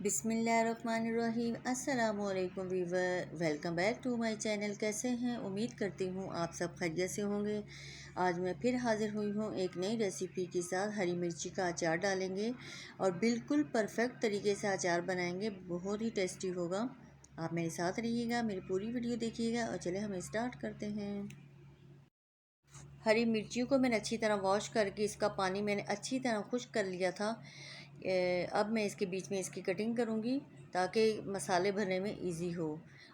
बिस्मिल्लाहिर्रहमानिर्रहीम। अस्सलामुअलैकुम viewer, welcome back to my channel. कैसे हैं? उम्मीद करती हूँ आप सब खैरियत से होंगे। आज मैं फिर हाज़िर हुई हूँ एक नई रेसिपी के साथ। हरी मिर्ची का अचार डालेंगे और बिल्कुल परफेक्ट तरीके से अचार बनाएंगे, बहुत ही टेस्टी होगा। आप मेरे साथ रहिएगा, मेरी पूरी वीडियो देखिएगा और चले हम स्टार्ट करते हैं। हरी मिर्चियों को मैंने अच्छी तरह वॉश करके इसका पानी मैंने अच्छी तरह खुश्क कर लिया था। अब मैं इसके बीच में इसकी कटिंग करूँगी ताकि मसाले भरने में इजी हो।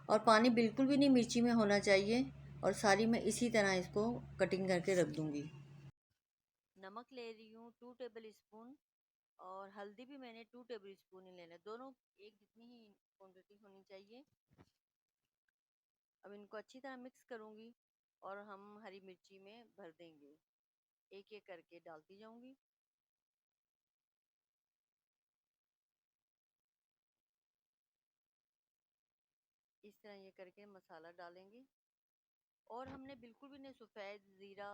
और पानी बिल्कुल भी नहीं मिर्ची में होना चाहिए। और सारी मैं इसी तरह इसको कटिंग करके रख दूँगी। नमक ले रही हूँ 2 टेबल स्पून और हल्दी भी मैंने 2 टेबल स्पून ही लेना है, दोनों एक जितनी ही क्वांटिटी होनी चाहिए। अब इनको अच्छी तरह मिक्स करूँगी और हम हरी मिर्ची में भर देंगे। एक एक करके डालती जाऊँगी। इस तरह ये करके मसाला डालेंगे। और हमने बिल्कुल भी नहीं सफ़ेद ज़ीरा,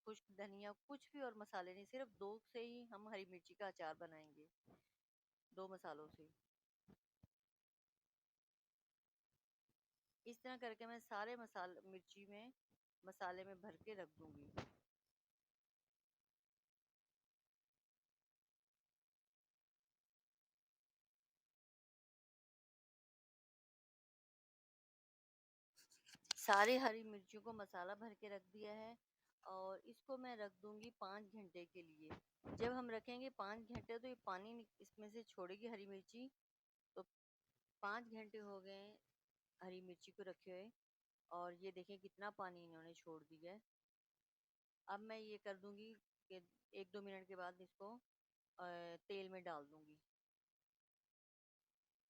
खुश्क धनिया कुछ भी और मसाले नहीं, सिर्फ दो से ही हम हरी मिर्ची का अचार बनाएंगे, दो मसालों से। इस तरह करके मैं सारे मसाले मिर्ची में मसाले में भर के रख दूंगी। सारे हरी मिर्चियों को मसाला भर के रख दिया है और इसको मैं रख दूंगी 5 घंटे के लिए। जब हम रखेंगे 5 घंटे तो ये पानी इसमें से छोड़ेगी हरी मिर्ची। तो 5 घंटे हो गए हरी मिर्ची को रखे हुए और ये देखें कितना पानी इन्होंने छोड़ दिया है। अब मैं ये कर दूंगी कि 1-2 मिनट के बाद इसको तेल में डाल दूंगी।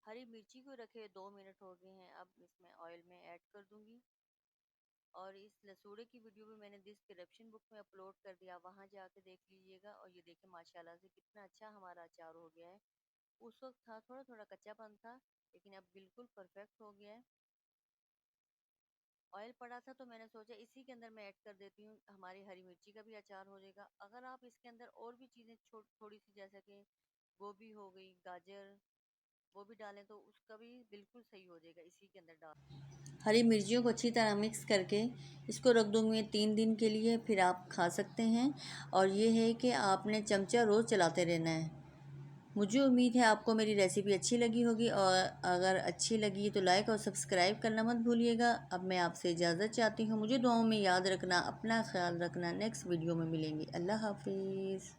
हरी मिर्ची को रखे 2 मिनट हो गए हैं, अब इसमें ऑयल में ऐड कर दूंगी। और इस लसूड़े की वीडियो भी मैंने डिस्क्रिप्शन बुक में अपलोड कर दिया, वहां जाके देख लीजिएगा। और ये देखें माशाल्लाह से कितना अच्छा हमारा अचार हो गया है। उस वक्त था थोड़ा थोड़ा कच्चापन था, लेकिन अब बिल्कुल परफेक्ट हो गया है। ऑयल पड़ा था तो मैंने सोचा इसी के अंदर मैं ऐड कर देती हूँ, हमारी हरी मिर्ची का भी अचार हो जाएगा। अगर आप इसके अंदर और भी चीज़ें थोड़ी सी, जैसे कि गोभी हो गई, गाजर, वो भी डालें तो उसका भी बिल्कुल सही हो जाएगा इसी के अंदर डाल। हरी मिर्चियों को अच्छी तरह मिक्स करके इसको रख दूँगी 3 दिन के लिए, फिर आप खा सकते हैं। और ये है कि आपने चमचा रोज़ चलाते रहना है। मुझे उम्मीद है आपको मेरी रेसिपी अच्छी लगी होगी, और अगर अच्छी लगी तो लाइक और सब्सक्राइब करना मत भूलिएगा। अब मैं आपसे इजाज़त चाहती हूँ, मुझे दुआओं में याद रखना, अपना ख्याल रखना। नेक्स्ट वीडियो में मिलेंगे। अल्लाह हाफिज़।